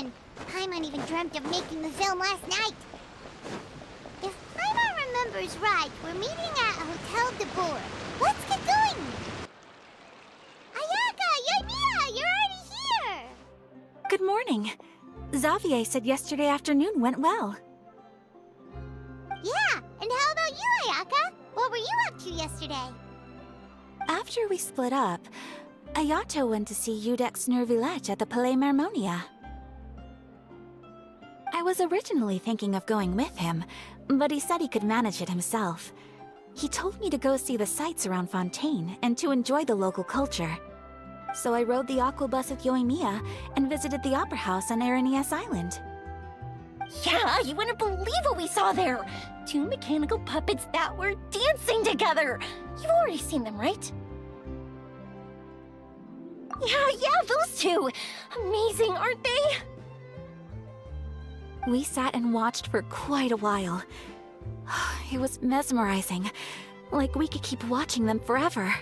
fun. Paimon even dreamt of making the film last night. If Paimon remembers right, we're meeting at Hotel de Boer. Let's get going! Ayaka! Yoimiya! You're already here! Good morning. Xavier said yesterday afternoon went well. Yeah, and how about you, Ayaka? What were you up to yesterday? After we split up, Ayato went to see Udex Nervillette at the Palais Mermonia. I was originally thinking of going with him, but he said he could manage it himself. He told me to go see the sights around Fontaine and to enjoy the local culture. So I rode the aquabus with Yoimiya and visited the Opera House on Aranias Island. Yeah, you wouldn't believe what we saw there! 2 mechanical puppets that were dancing together! You've already seen them, right? Yeah, those two! Amazing, aren't they? We sat and watched for quite a while. It was mesmerizing. Like we could keep watching them forever.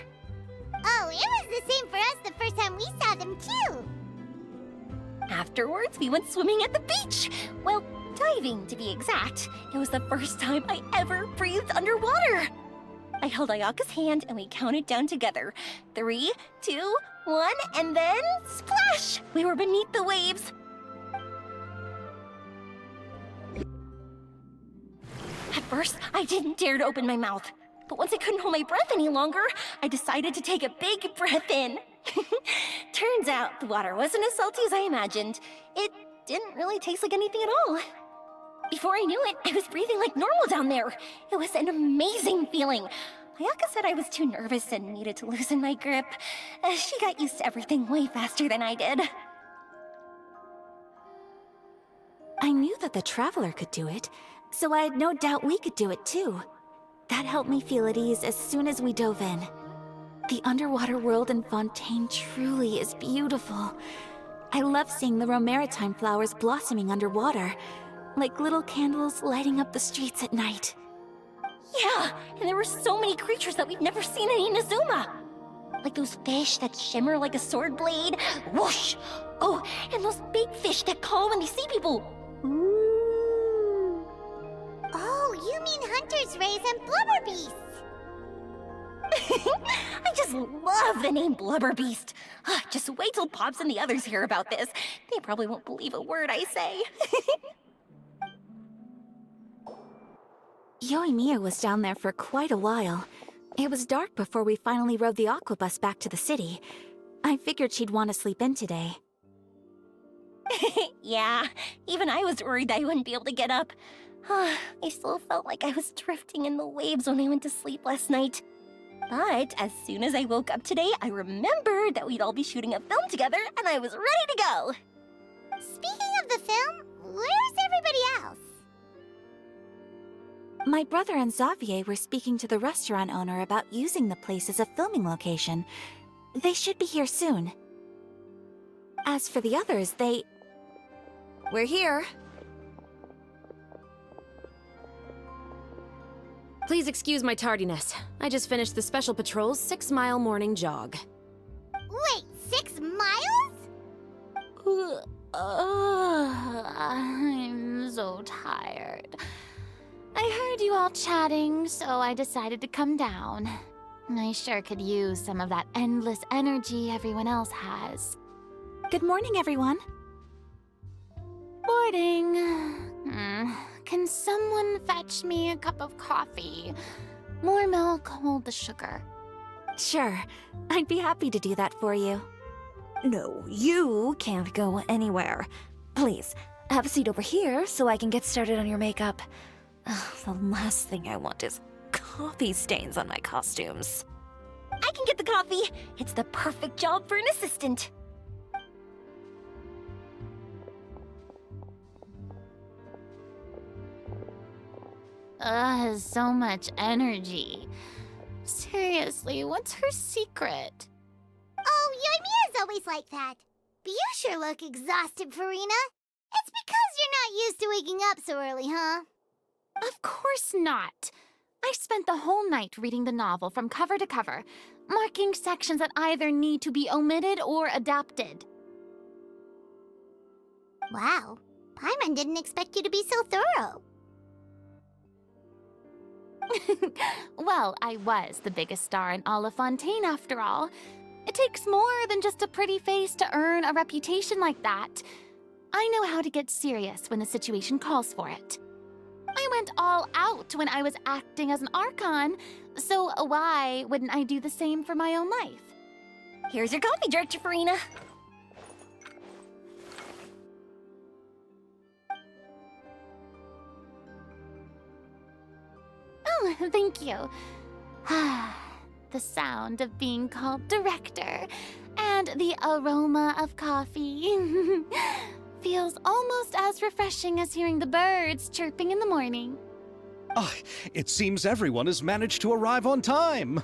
Oh, it was the same for us the first time we saw them, too! Afterwards, we went swimming at the beach! Well, diving, to be exact. It was the first time I ever breathed underwater! I held Ayaka's hand and we counted down together. 3, 2, 1, and then splash! We were beneath the waves. At first, I didn't dare to open my mouth. But once I couldn't hold my breath any longer, I decided to take a big breath in. Turns out the water wasn't as salty as I imagined. It didn't really taste like anything at all. Before I knew it, I was breathing like normal down there. It was an amazing feeling. Ayaka said I was too nervous and needed to loosen my grip. She got used to everything way faster than I did. I knew that the Traveler could do it, so I had no doubt we could do it too. That helped me feel at ease as soon as we dove in. The underwater world in Fontaine truly is beautiful. I love seeing the romaritime flowers blossoming underwater, like little candles lighting up the streets at night. Yeah, and there were so many creatures that we've never seen in Inazuma. Like those fish that shimmer like a sword blade. Whoosh! Oh, and those big fish that call when they see people. Ooh. Oh, you mean Hunter's Rays and Blubber Beasts. I just love the name Blubber Beast. Just wait till Pops and the others hear about this. They probably won't believe a word I say. Yoimiya was down there for quite a while. It was dark before we finally rode the aquabus back to the city. I figured she'd want to sleep in today. Yeah, even I was worried I wouldn't be able to get up. I still felt like I was drifting in the waves when I went to sleep last night. But as soon as I woke up today, I remembered that we'd all be shooting a film together, and I was ready to go. Speaking of the film, where's everybody else? My brother and Xavier were speaking to the restaurant owner about using the place as a filming location. They should be here soon. As for the others, We're here. Please excuse my tardiness. I just finished the Special Patrol's 6-mile morning jog. Wait, 6 miles? I'm so tired. I heard you all chatting, so I decided to come down. I sure could use some of that endless energy everyone else has. Good morning, everyone. Morning. Can someone fetch me a cup of coffee? More milk, hold the sugar. Sure, I'd be happy to do that for you. No, you can't go anywhere. Please, have a seat over here so I can get started on your makeup. The last thing I want is coffee stains on my costumes. I can get the coffee. It's the perfect job for an assistant. So much energy. Seriously, what's her secret? Oh, Yoimiya's always like that. But you sure look exhausted, Farina. It's because you're not used to waking up so early, huh? Of course not. I spent the whole night reading the novel from cover to cover, marking sections that either need to be omitted or adapted. Wow, Paimon didn't expect you to be so thorough. Well, I was the biggest star in all of Fontaine after all. It takes more than just a pretty face to earn a reputation like that. I know how to get serious when the situation calls for it. I went all out when I was acting as an Archon, so why wouldn't I do the same for my own life? Here's your coffee, Director Farina. Oh, thank you. The sound of being called director and the aroma of coffee feels almost as refreshing as hearing the birds chirping in the morning. Ah, it seems everyone has managed to arrive on time.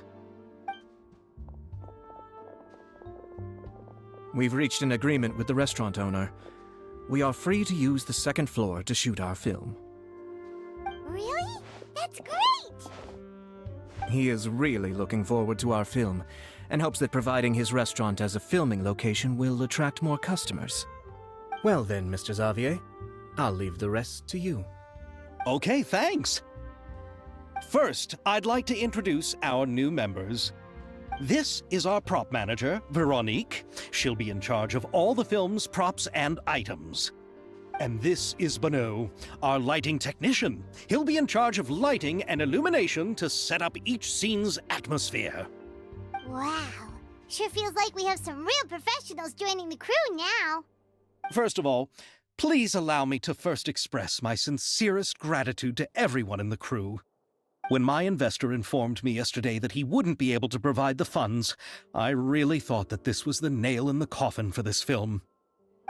We've reached an agreement with the restaurant owner. We are free to use the second floor to shoot our film. Really? That's great! He is really looking forward to our film, and hopes that providing his restaurant as a filming location will attract more customers. Well then, Mr. Xavier, I'll leave the rest to you. Okay, thanks. First, I'd like to introduce our new members. This is our prop manager, Veronique. She'll be in charge of all the film's props and items. And this is Bonneau, our lighting technician. He'll be in charge of lighting and illumination to set up each scene's atmosphere. Wow, sure feels like we have some real professionals joining the crew now. First of all, please allow me to first express my sincerest gratitude to everyone in the crew. When my investor informed me yesterday that he wouldn't be able to provide the funds, I really thought that this was the nail in the coffin for this film.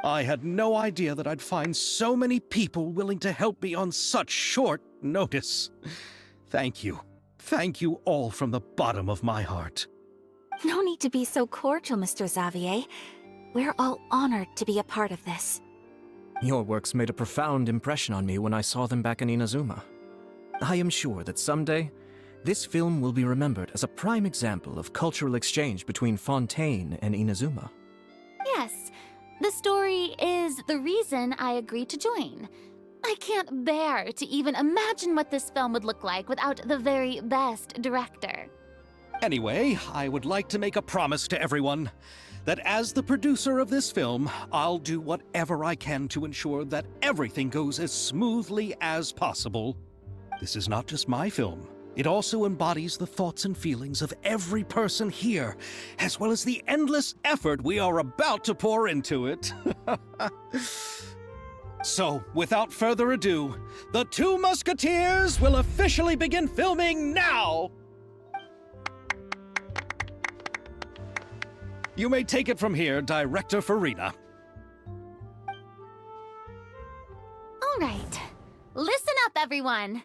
I had no idea that I'd find so many people willing to help me on such short notice. Thank you. Thank you all from the bottom of my heart. No need to be so cordial, Mr. Xavier. We're all honored to be a part of this. Your works made a profound impression on me when I saw them back in Inazuma. I am sure that someday, this film will be remembered as a prime example of cultural exchange between Fontaine and Inazuma. Yes, the story is the reason I agreed to join. I can't bear to even imagine what this film would look like without the very best director. Anyway, I would like to make a promise to everyone that as the producer of this film, I'll do whatever I can to ensure that everything goes as smoothly as possible. This is not just my film. It also embodies the thoughts and feelings of every person here, as well as the endless effort we are about to pour into it. So, without further ado, the Two Musketeers will officially begin filming now! You may take it from here, Director Farina. All right, listen up, everyone.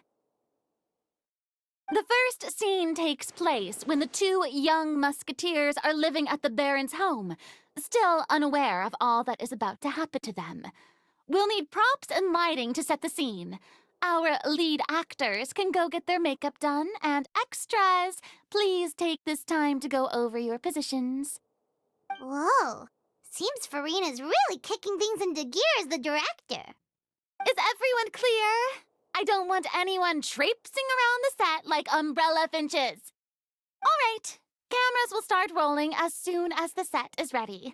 The first scene takes place when the two young musketeers are living at the Baron's home, still unaware of all that is about to happen to them. We'll need props and lighting to set the scene. Our lead actors can go get their makeup done, and extras, please take this time to go over your positions. Whoa, seems Farina's really kicking things into gear as the director. Is everyone clear? I don't want anyone traipsing around the set like umbrella finches. All right, cameras will start rolling as soon as the set is ready.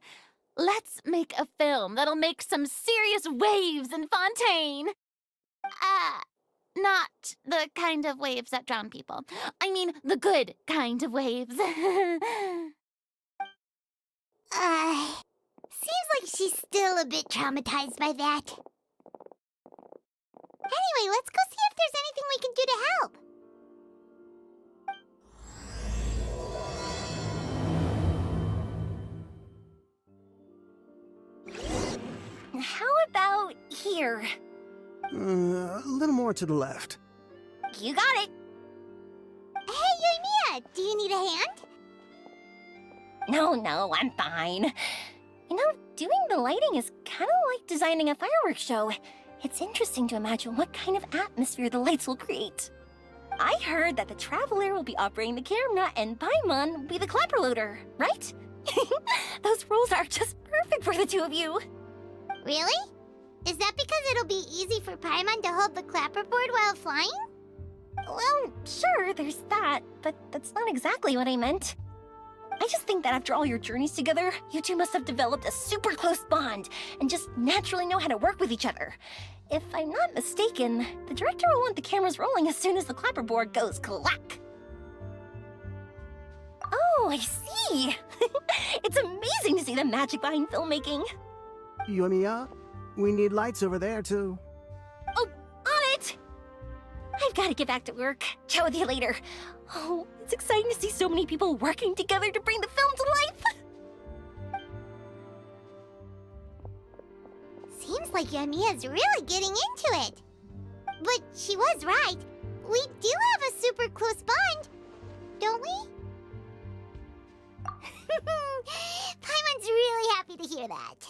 Let's make a film that'll make some serious waves in Fontaine. Not the kind of waves that drown people. I mean, the good kind of waves. Seems like she's still a bit traumatized by that. Anyway, let's go see if there's anything we can do to help. How about here? A little more to the left. You got it. Hey, Yoimiya, do you need a hand? No, I'm fine. You know, doing the lighting is kind of like designing a fireworks show. It's interesting to imagine what kind of atmosphere the lights will create. I heard that the Traveler will be operating the camera and Paimon will be the clapper loader, right? Those roles are just perfect for the two of you. Really? Is that because it'll be easy for Paimon to hold the clapperboard while flying? Well, sure, there's that, but that's not exactly what I meant. I just think that after all your journeys together, you two must have developed a super close bond and just naturally know how to work with each other. If I'm not mistaken, the director will want the cameras rolling as soon as the clapperboard goes clack. Oh, I see! It's amazing to see the magic behind filmmaking. Yoimiya, we need lights over there, too. Oh, on it! I've got to get back to work. Chat with you later. Oh, it's exciting to see so many people working together to bring the film to life. Seems like Yoimiya's really getting into it. But she was right. We do have a super close bond, don't we? Paimon's really happy to hear that.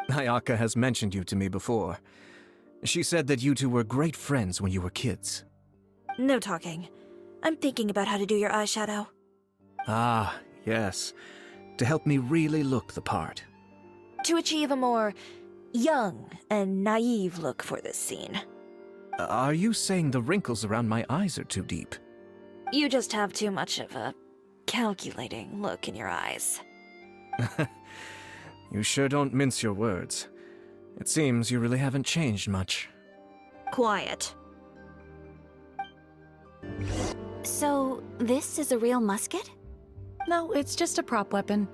Ayaka has mentioned you to me before. She said that you two were great friends when you were kids. No talking. I'm thinking about how to do your eyeshadow. Ah, yes. To help me really look the part. To achieve a more young and naive look for this scene. Are you saying the wrinkles around my eyes are too deep? You just have too much of a calculating look in your eyes. You sure don't mince your words. It seems you really haven't changed much. Quiet. So, this is a real musket? No, it's just a prop weapon.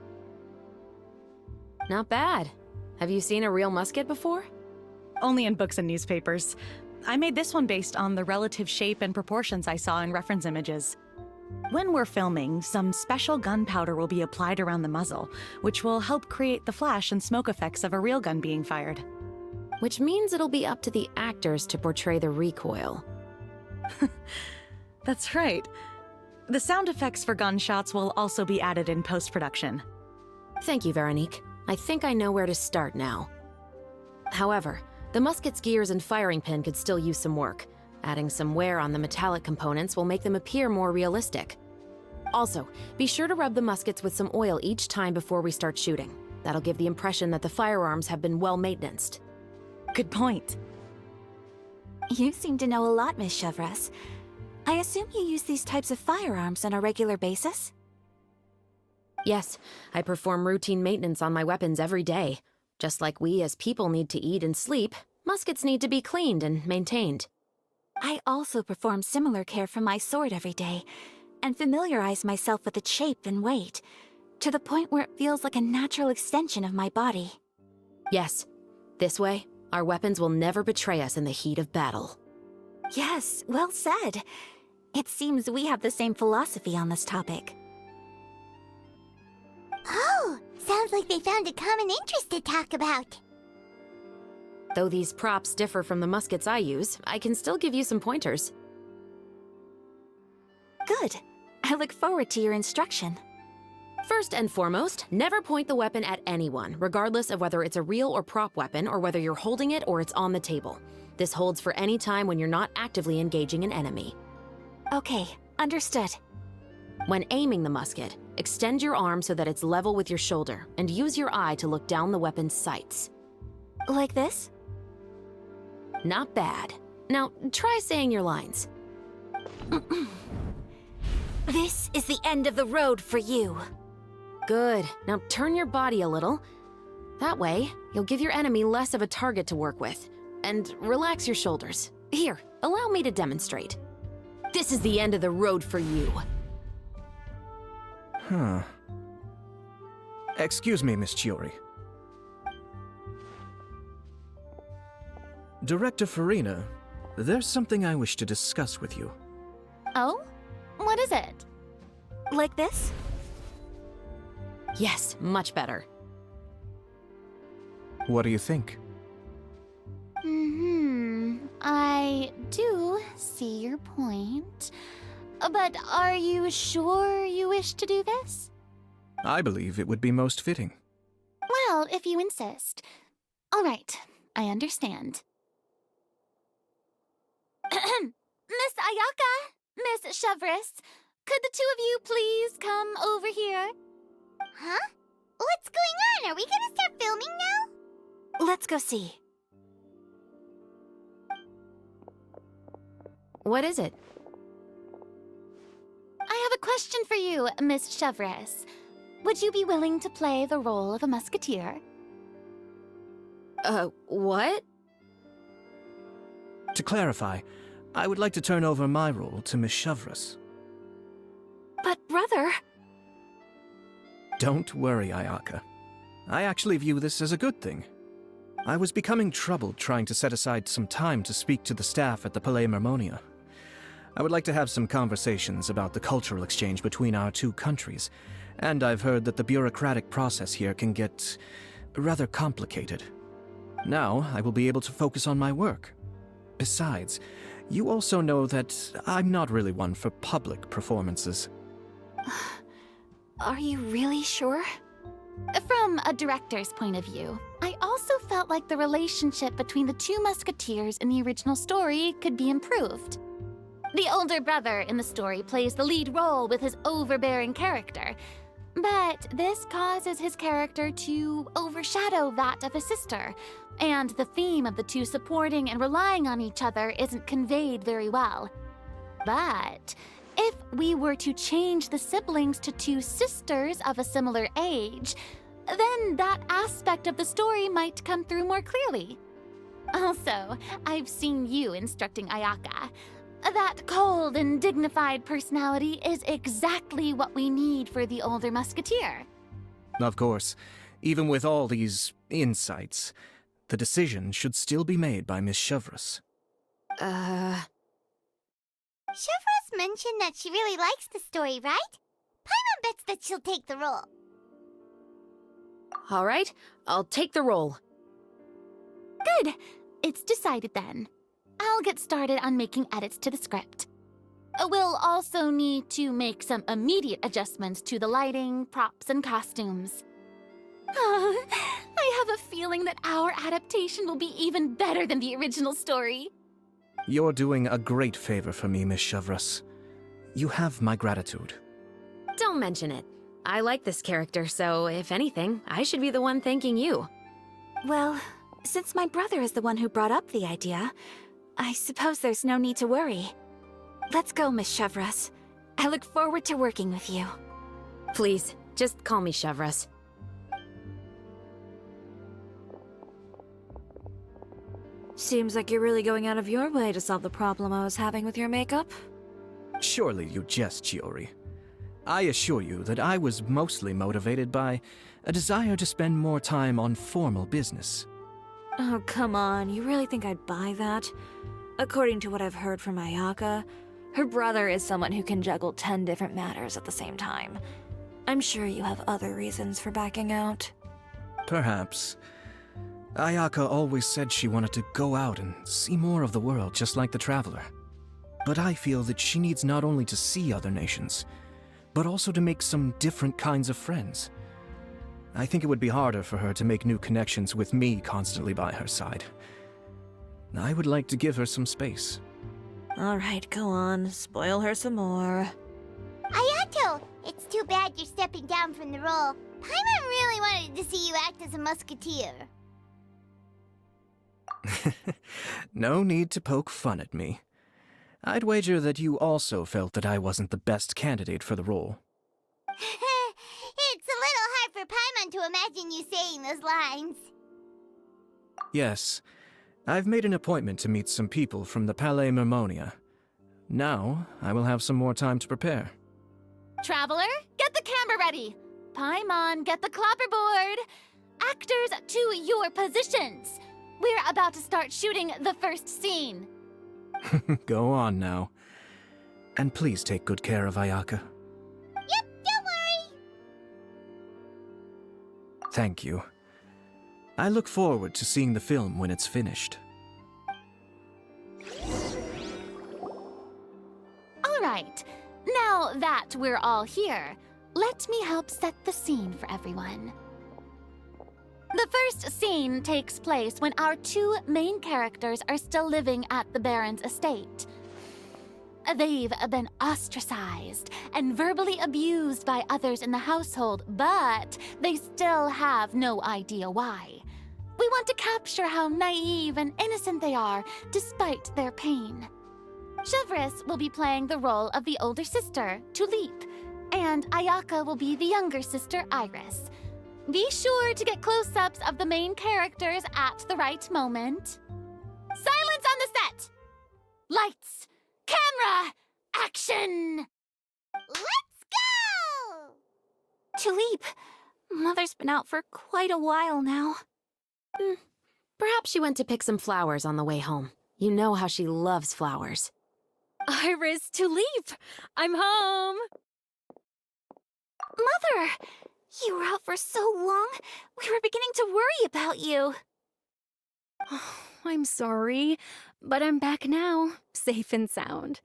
Not bad. Have you seen a real musket before? Only in books and newspapers. I made this one based on the relative shape and proportions I saw in reference images. When we're filming, some special gunpowder will be applied around the muzzle, which will help create the flash and smoke effects of a real gun being fired. Which means it'll be up to the actors to portray the recoil. That's right. The sound effects for gunshots will also be added in post-production. Thank you, Veronique. I think I know where to start now. However, the musket's gears and firing pin could still use some work. Adding some wear on the metallic components will make them appear more realistic. Also, be sure to rub the muskets with some oil each time before we start shooting. That'll give the impression that the firearms have been well maintained. Good point. You seem to know a lot, Miss Chevres. I assume you use these types of firearms on a regular basis? Yes, I perform routine maintenance on my weapons every day. Just like we as people need to eat and sleep, muskets need to be cleaned and maintained. I also perform similar care for my sword every day, and familiarize myself with its shape and weight, to the point where it feels like a natural extension of my body. Yes, this way, our weapons will never betray us in the heat of battle. Yes, well said. It seems we have the same philosophy on this topic. Oh, sounds like they found a common interest to talk about. Though these props differ from the muskets I use, I can still give you some pointers. Good. I look forward to your instruction. First and foremost, never point the weapon at anyone, regardless of whether it's a real or prop weapon or whether you're holding it or it's on the table. This holds for any time when you're not actively engaging an enemy. Okay, understood. When aiming the musket, extend your arm so that it's level with your shoulder, and use your eye to look down the weapon's sights. Like this? Not bad. Now, try saying your lines. This is the end of the road for you. Good. Now turn your body a little. That way, you'll give your enemy less of a target to work with. And relax your shoulders. Here, allow me to demonstrate. This is the end of the road for you. Huh. Excuse me, Miss Chiori. Director Farina, there's something I wish to discuss with you. Oh? What is it? Like this? Yes, much better. What do you think? I do see your point. But are you sure you wish to do this? I believe it would be most fitting. Well, if you insist. All right, I understand. Miss Ayaka, Miss Chevres, Could the two of you please come over here? Huh? What's going on? Are we gonna start filming now? Let's go see. What is it? I have a question for you, Miss Chevres. Would you be willing to play the role of a musketeer? What? To clarify, I would like to turn over my role to Miss Chevres. But, brother... Don't worry, Ayaka. I actually view this as a good thing. I was becoming troubled trying to set aside some time to speak to the staff at the Palais Mermonia. I would like to have some conversations about the cultural exchange between our two countries, and I've heard that the bureaucratic process here can get rather complicated. Now, I will be able to focus on my work. Besides, you also know that I'm not really one for public performances. Are you really sure? From a director's point of view, I also felt like the relationship between the two musketeers in the original story could be improved. The older brother in the story plays the lead role with his overbearing character, but this causes his character to overshadow that of his sister, and the theme of the two supporting and relying on each other isn't conveyed very well. But if we were to change the siblings to two sisters of a similar age, then that aspect of the story might come through more clearly. Also, I've seen you instructing Ayaka. That cold and dignified personality is exactly what we need for the older musketeer. Of course, even with all these insights, the decision should still be made by Miss Chevres. Chevres mentioned that she really likes the story, right? Paimon bets that she'll take the role. All right, I'll take the role. Good. It's decided then. I'll get started on making edits to the script. We'll also need to make some immediate adjustments to the lighting, props, and costumes. I have a feeling that our adaptation will be even better than the original story. You're doing a great favor for me, Miss Chevres. You have my gratitude. Don't mention it. I like this character, so if anything, I should be the one thanking you. Well, since my brother is the one who brought up the idea, I suppose there's no need to worry. Let's go, Miss Chevres. I look forward to working with you. Please, just call me Chevres. Seems like you're really going out of your way to solve the problem I was having with your makeup. Surely you jest, Chiori. I assure you that I was mostly motivated by a desire to spend more time on formal business. Oh, come on. You really think I'd buy that? According to what I've heard from Ayaka, her brother is someone who can juggle 10 different matters at the same time. I'm sure you have other reasons for backing out. Perhaps. Ayaka always said she wanted to go out and see more of the world, just like the Traveler. But I feel that she needs not only to see other nations, but also to make some different kinds of friends. I think it would be harder for her to make new connections with me constantly by her side. I would like to give her some space. All right, go on. Spoil her some more. Ayato, it's too bad you're stepping down from the role. Paimon really wanted to see you act as a musketeer. No need to poke fun at me. I'd wager that you also felt that I wasn't the best candidate for the role. It's a little hard for Paimon to imagine you saying those lines. Yes, I've made an appointment to meet some people from the Palais Mermonia. Now, I will have some more time to prepare. Traveler, get the camera ready. Paimon, get the clapperboard. Actors, to your positions. We're about to start shooting the first scene. Go on now. And please take good care of Ayaka. Yep, don't worry. Thank you. I look forward to seeing the film when it's finished. All right, now that we're all here, let me help set the scene for everyone. The first scene takes place when our two main characters are still living at the Baron's estate. They've been ostracized and verbally abused by others in the household, but they still have no idea why. We want to capture how naive and innocent they are, despite their pain. Chevres will be playing the role of the older sister, Tulip, and Ayaka will be the younger sister, Iris. Be sure to get close-ups of the main characters at the right moment. Silence on the set! Lights! Camera! Action! Let's go! Tulip, Mother's been out for quite a while now. Perhaps she went to pick some flowers on the way home. You know how she loves flowers. Iris, Tulip! I'm home! Mother! You were out for so long, we were beginning to worry about you. I'm sorry, but I'm back now, safe and sound.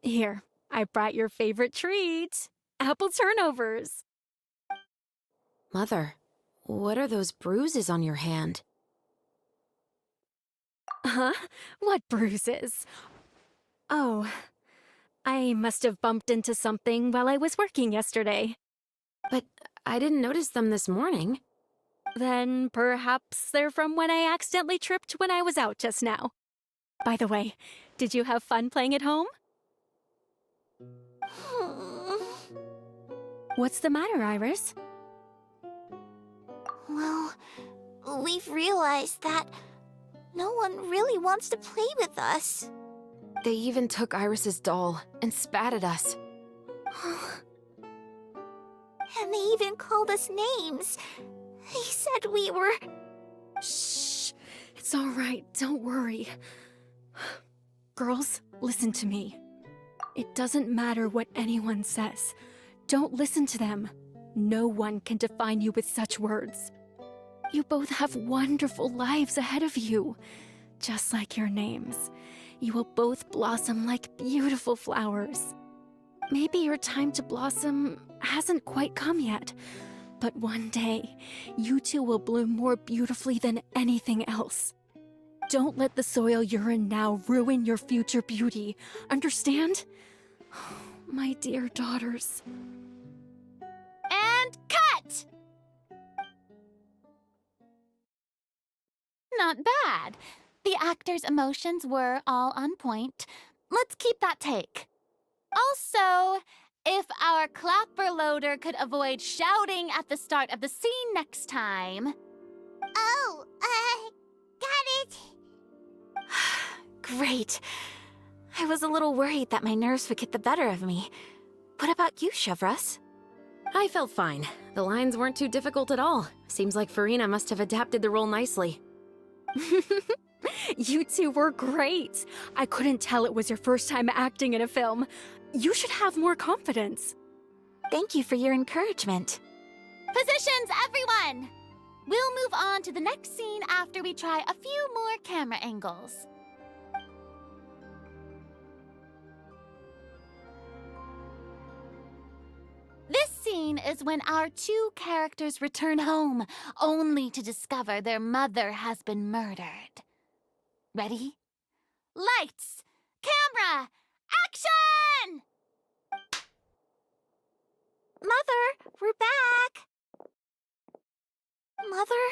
Here, I brought your favorite treat, apple turnovers. Mother, what are those bruises on your hand? Huh? What bruises? Oh, I must have bumped into something while I was working yesterday. But I didn't notice them this morning. Then perhaps they're from when I accidentally tripped when I was out just now. By the way, did you have fun playing at home? What's the matter, Iris? Well, we've realized that no one really wants to play with us. They even took Iris's doll and spat at us. And they even called us names. They said we were... Shh. It's all right. Don't worry. Girls, listen to me. It doesn't matter what anyone says. Don't listen to them. No one can define you with such words. You both have wonderful lives ahead of you. Just like your names. You will both blossom like beautiful flowers. Maybe your time to blossom hasn't quite come yet, but one day, you two will bloom more beautifully than anything else. Don't let the soil you're in now ruin your future beauty. Understand? My dear daughters. And cut! Not bad. The actors' emotions were all on point. Let's keep that take. Also, if our clapper loader could avoid shouting at the start of the scene next time... Oh, got it. Great. I was a little worried that my nerves would get the better of me. What about you, Chevres? I felt fine. The lines weren't too difficult at all. Seems like Farina must have adapted the role nicely. You two were great. I couldn't tell it was your first time acting in a film. You should have more confidence. Thank you for your encouragement. Positions, everyone! We'll move on to the next scene after we try a few more camera angles. This scene is when our two characters return home, only to discover their mother has been murdered. Ready? Lights! Camera! Action! Mother, we're back. Mother?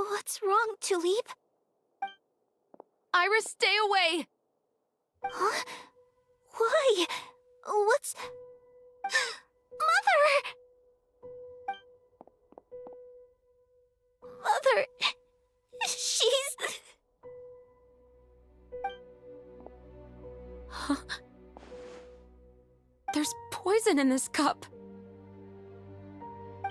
What's wrong, Tulip? Iris, stay away! Huh? Why? What's... Mother! Mother... She's... Huh? There's poison in this cup.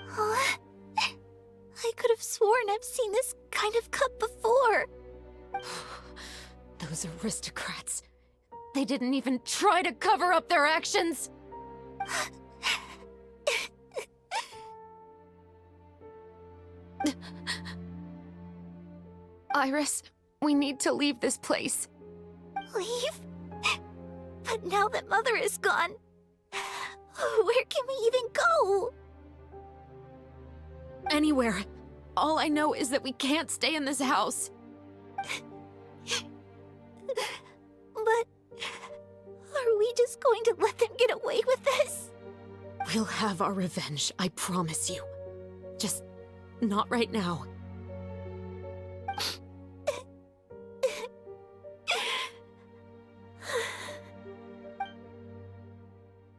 Huh? I could have sworn I've seen this kind of cup before. Those aristocrats. They didn't even try to cover up their actions. Iris, we need to leave this place. Leave? But now that Mother is gone, where can we even go? Anywhere. All I know is that we can't stay in this house. But are we just going to let them get away with this? We'll have our revenge, I promise you. Just not right now.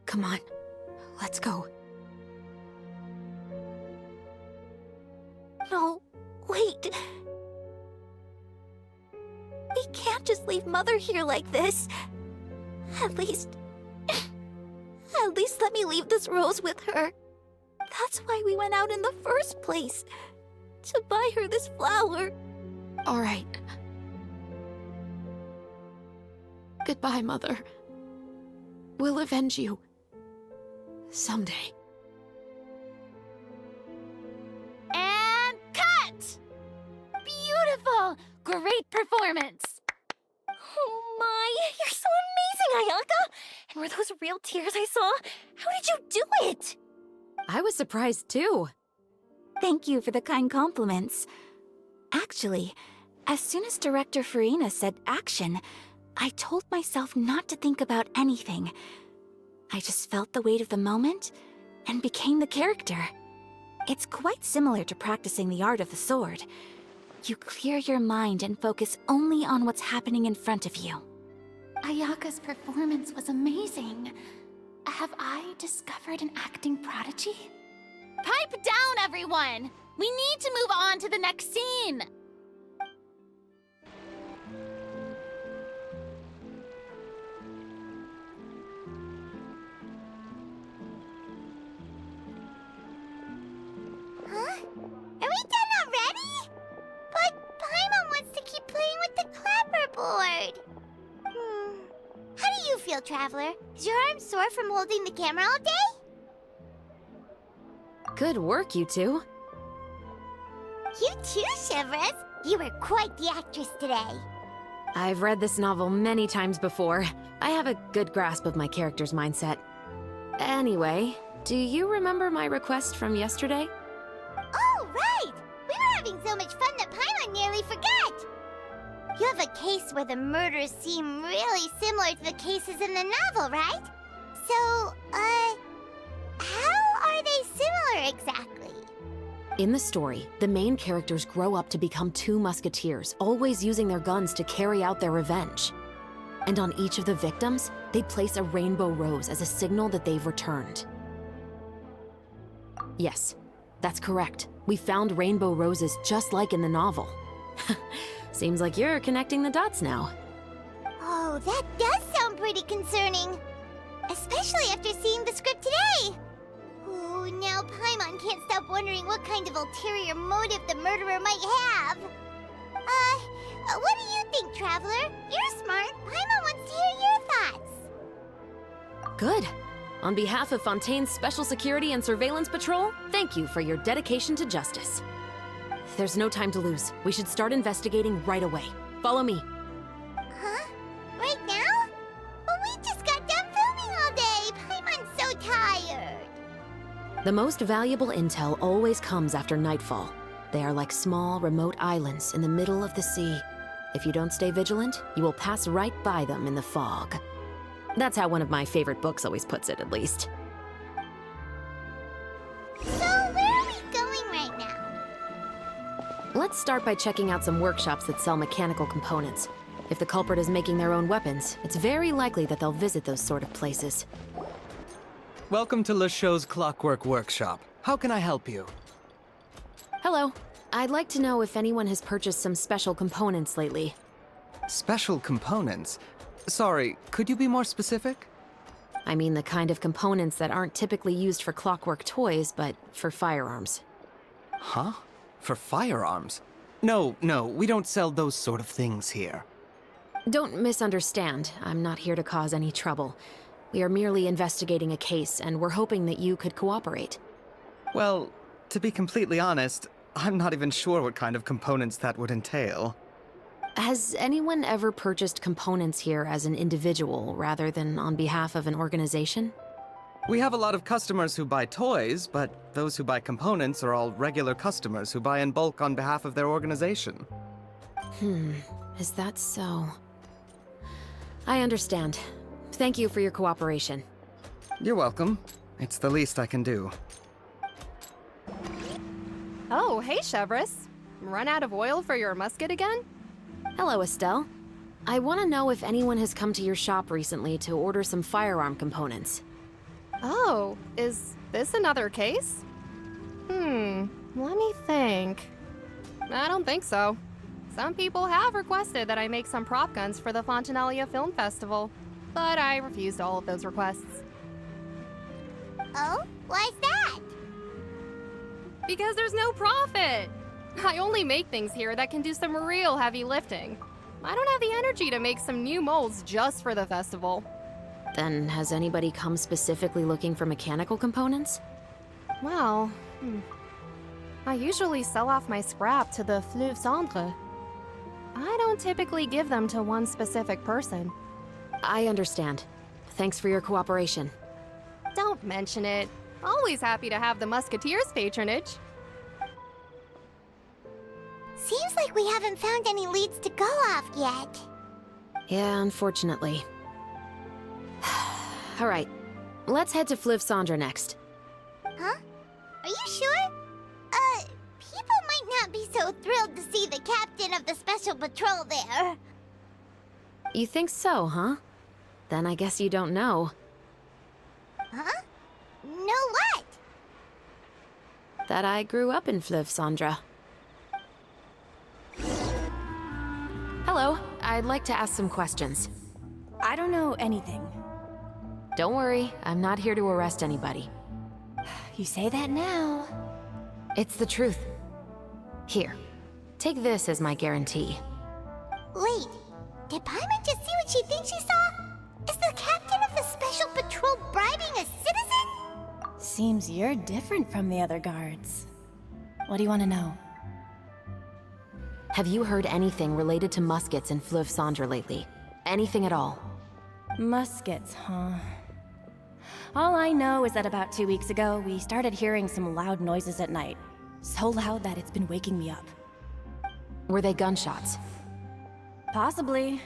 Come on, let's go. No, wait. We can't just leave Mother here like this. At least let me leave this rose with her. That's why we went out in the first place. To buy her this flower. All right. Goodbye, Mother. We'll avenge you. Someday. And cut! Beautiful! Great performance! Oh my, you're so amazing, Ayaka! And were those real tears I saw? How did you do it? I was surprised too. Thank you for the kind compliments. Actually, as soon as Director Farina said action, I told myself not to think about anything. I just felt the weight of the moment and became the character. It's quite similar to practicing the art of the sword. You clear your mind and focus only on what's happening in front of you. Ayaka's performance was amazing. Have I discovered an acting prodigy? Pipe down, everyone! We need to move on to the next scene! Huh? Are we done already? But Paimon wants to keep playing with the clapperboard. How do you feel, Traveler? Is your arm sore from holding the camera all day? Good work, you two. You too, Shivers. You were quite the actress today. I've read this novel many times before. I have a good grasp of my character's mindset. Anyway, do you remember my request from yesterday? Oh, right! We were having so much fun that Paimon nearly forgot! You have a case where the murders seem really similar to the cases in the novel, right? So, how are they similar exactly? In the story, the main characters grow up to become two musketeers, always using their guns to carry out their revenge. And on each of the victims, they place a rainbow rose as a signal that they've returned. Yes, that's correct. We found rainbow roses just like in the novel. Seems like you're connecting the dots now. Oh, that does sound pretty concerning. Especially after seeing the script today. Ooh, now Paimon can't stop wondering what kind of ulterior motive the murderer might have. What do you think, Traveler? You're smart. Paimon wants to hear your thoughts. Good. On behalf of Fontaine's Special Security and Surveillance Patrol, thank you for your dedication to justice. There's no time to lose. We should start investigating right away. Follow me. Huh? Right now? But we just got done filming all day. Paimon's so tired. The most valuable intel always comes after nightfall. They are like small, remote islands in the middle of the sea. If you don't stay vigilant, you will pass right by them in the fog. That's how one of my favorite books always puts it, at least. So, where are we going right now? Let's start by checking out some workshops that sell mechanical components. If the culprit is making their own weapons, it's very likely that they'll visit those sort of places. Welcome to Le Show's Clockwork Workshop. How can I help you? Hello. I'd like to know if anyone has purchased some special components lately. Special components? Sorry, could you be more specific? I mean the kind of components that aren't typically used for clockwork toys, but for firearms. Huh? For firearms? No, we don't sell those sort of things here. Don't misunderstand. I'm not here to cause any trouble. We are merely investigating a case, and we're hoping that you could cooperate. Well, to be completely honest, I'm not even sure what kind of components that would entail. Has anyone ever purchased components here as an individual rather than on behalf of an organization? We have a lot of customers who buy toys, but those who buy components are all regular customers who buy in bulk on behalf of their organization. Is that so? I understand. Thank you for your cooperation. You're welcome. It's the least I can do. Oh, hey, Chevris. Run out of oil for your musket again? Hello, Estelle. I want to know if anyone has come to your shop recently to order some firearm components. Oh, is this another case? Let me think. I don't think so. Some people have requested that I make some prop guns for the Fontanalia Film Festival, but I refused all of those requests. Oh? Why's that? Because there's no profit! I only make things here that can do some real heavy lifting. I don't have the energy to make some new molds just for the festival. Then has anybody come specifically looking for mechanical components? Well, I usually sell off my scrap to the Fleuve Cendre. I don't typically give them to one specific person. I understand. Thanks for your cooperation. Don't mention it. Always happy to have the Musketeers' patronage. Seems like we haven't found any leads to go off yet. Yeah, unfortunately. All right, let's head to Fleuve Cendre next. Huh? Are you sure? People might not be so thrilled to see the captain of the special patrol there. You think so, huh? Then I guess you don't know. Huh? Know what? That I grew up in Fleuve Cendre. Hello, I'd like to ask some questions. I don't know anything. Don't worry, I'm not here to arrest anybody. You say that now. It's the truth. Here, take this as my guarantee. Wait, did Paimon just see what she thinks she saw? Is the captain of the special patrol bribing a citizen? Seems you're different from the other guards. What do you want to know? Have you heard anything related to muskets in Fleuve Cendre lately? Anything at all? Muskets, huh? All I know is that about 2 weeks ago, we started hearing some loud noises at night. So loud that it's been waking me up. Were they gunshots? Possibly.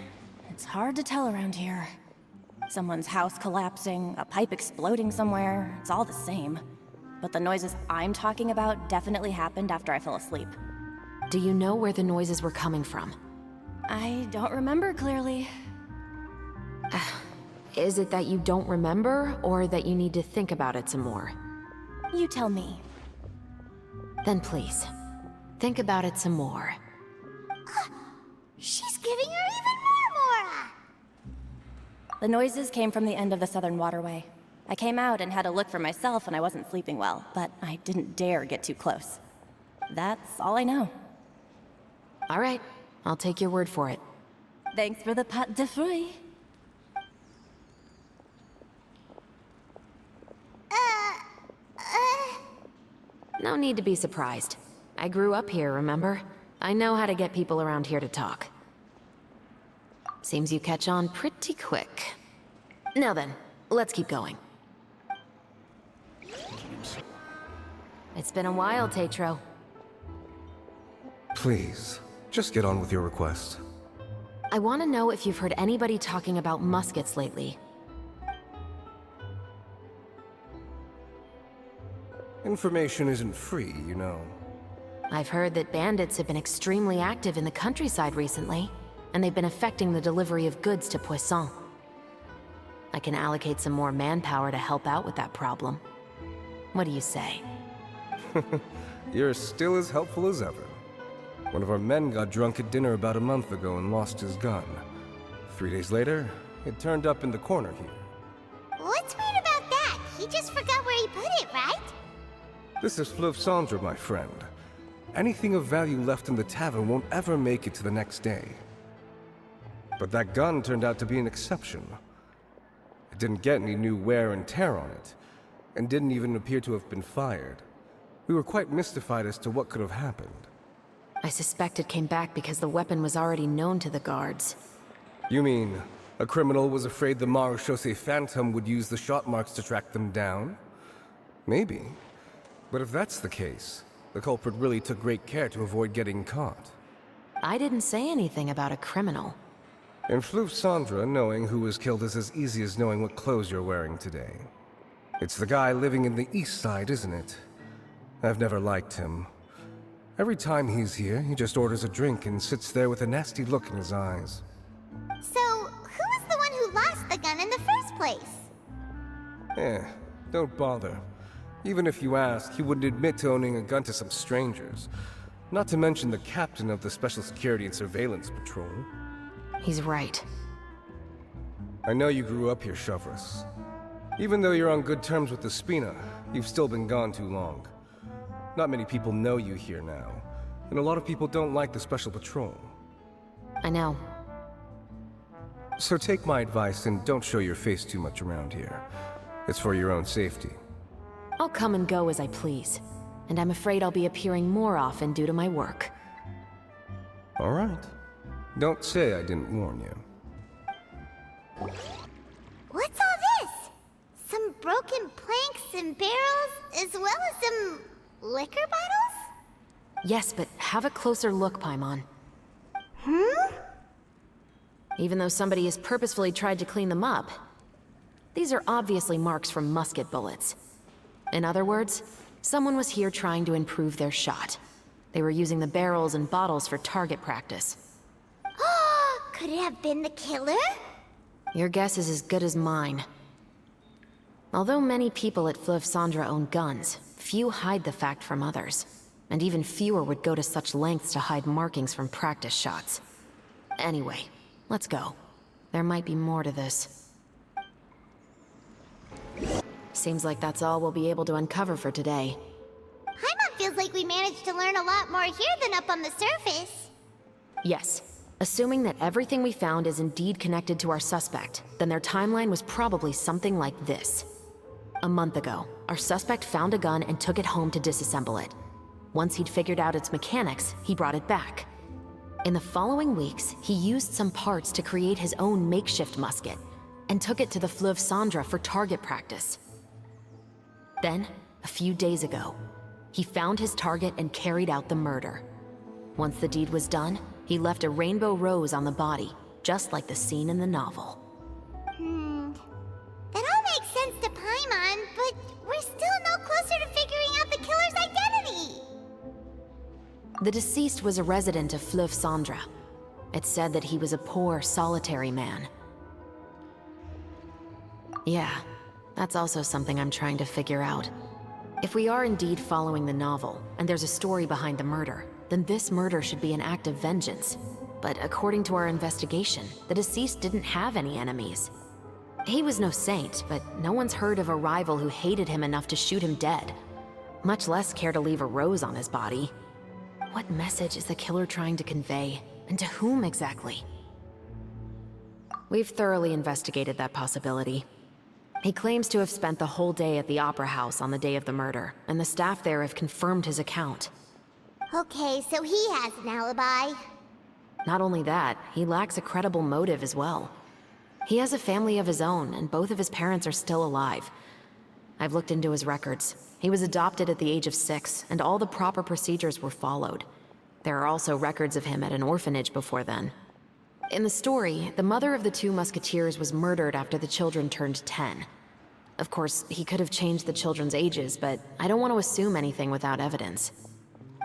It's hard to tell around here. Someone's house collapsing, a pipe exploding somewhere, it's all the same. But the noises I'm talking about definitely happened after I fell asleep. Do you know where the noises were coming from? I don't remember clearly. Is it that you don't remember, or that you need to think about it some more? You tell me. Then please, think about it some more. She's giving her even more. The noises came from the end of the Southern Waterway. I came out and had a look for myself and I wasn't sleeping well, but I didn't dare get too close. That's all I know. All right, I'll take your word for it. Thanks for the pâte de fruits. No need to be surprised. I grew up here, remember? I know how to get people around here to talk. Seems you catch on pretty quick. Now then, let's keep going. It's been a while, Tetro. Please, just get on with your request. I want to know if you've heard anybody talking about muskets lately. Information isn't free, you know. I've heard that bandits have been extremely active in the countryside recently, and they've been affecting the delivery of goods to Poisson. I can allocate some more manpower to help out with that problem. What do you say? You're still as helpful as ever. One of our men got drunk at dinner about a month ago and lost his gun. 3 days later, it turned up in the corner here. What's weird about that? He just forgot where he put it, right? This is Fleuve Cendre, my friend. Anything of value left in the tavern won't ever make it to the next day. But that gun turned out to be an exception. It didn't get any new wear and tear on it, and didn't even appear to have been fired. We were quite mystified as to what could have happened. I suspect it came back because the weapon was already known to the guards. You mean, A criminal was afraid the Marechaussee Phantom would use the shot marks to track them down? Maybe. But if that's the case, the culprit really took great care to avoid getting caught. I didn't say anything about a criminal. In Floof Sandra, knowing who was killed is as easy as knowing what clothes you're wearing today. It's the guy living in the East Side, isn't it? I've never liked him. Every time he's here, he just orders a drink and sits there with a nasty look in his eyes. So, who was the one who lost the gun in the first place? Don't bother. Even if you ask, he wouldn't admit to owning a gun to some strangers. Not to mention the captain of the Special Security and Surveillance Patrol. He's right. I know you grew up here, Shovris. Even though you're on good terms with the Spina, you've still been gone too long. Not many people know you here now, and a lot of people don't like the Special Patrol. I know. So take my advice and don't show your face too much around here. It's for your own safety. I'll come and go as I please, and I'm afraid I'll be appearing more often due to my work. All right. Don't say I didn't warn you. What's all this? Some broken planks and barrels, as well as some liquor bottles? Yes, but have a closer look, Paimon. Even though somebody has purposefully tried to clean them up, these are obviously marks from musket bullets. In other words, someone was here trying to improve their shot. They were using the barrels and bottles for target practice. Could it have been the killer? Your guess is as good as mine. Although many people at Fleuve Sandra own guns, few hide the fact from others. And even fewer would go to such lengths to hide markings from practice shots. Anyway, let's go. There might be more to this. Seems like that's all we'll be able to uncover for today. Paimon feels like we managed to learn a lot more here than up on the surface. Yes. Assuming that everything we found is indeed connected to our suspect, then their timeline was probably something like this. A month ago, our suspect found a gun and took it home to disassemble it. Once he'd figured out its mechanics, he brought it back. In the following weeks, he used some parts to create his own makeshift musket, and took it to the Fleuve Sandra for target practice. Then, a few days ago, he found his target and carried out the murder. Once the deed was done, he left a rainbow rose on the body, just like the scene in the novel. That all makes sense to Paimon, but we're still no closer to figuring out the killer's identity! The deceased was a resident of Fleuve Sandra. It said that he was a poor, solitary man. Yeah, that's also something I'm trying to figure out. If we are indeed following the novel, and there's a story behind the murder, then this murder should be an act of vengeance. But according to our investigation, the deceased didn't have any enemies. He was no saint, but no one's heard of a rival who hated him enough to shoot him dead, much less care to leave a rose on his body. What message is the killer trying to convey, and to whom exactly? We've thoroughly investigated that possibility. He claims to have spent the whole day at the Opera House on the day of the murder, and the staff there have confirmed his account. Okay, so he has an alibi. Not only that, he lacks a credible motive as well. He has a family of his own, and both of his parents are still alive. I've looked into his records. He was adopted at the age of 6, and all the proper procedures were followed. There are also records of him at an orphanage before then. In the story, the mother of the 2 musketeers was murdered after the children turned 10. Of course, he could have changed the children's ages, but I don't want to assume anything without evidence.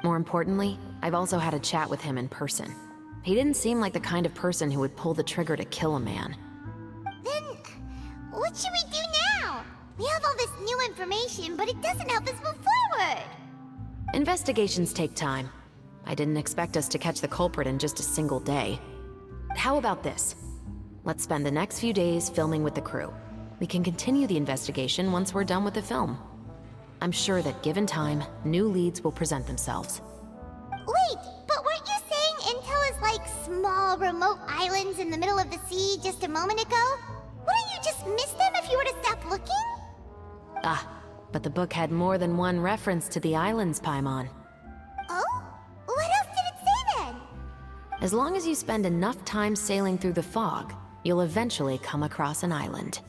More importantly, I've also had a chat with him in person. He didn't seem like the kind of person who would pull the trigger to kill a man. Then, what should we do now? We have all this new information, but it doesn't help us move forward. Investigations take time. I didn't expect us to catch the culprit in just a single day. How about this? Let's spend the next few days filming with the crew. We can continue the investigation once we're done with the film. I'm sure that given time, new leads will present themselves. Wait, but weren't you saying Intel is like small, remote islands in the middle of the sea just a moment ago? Wouldn't you just miss them if you were to stop looking? Ah, but the book had more than one reference to the islands, Paimon. Oh? What else did it say then? As long as you spend enough time sailing through the fog, you'll eventually come across an island.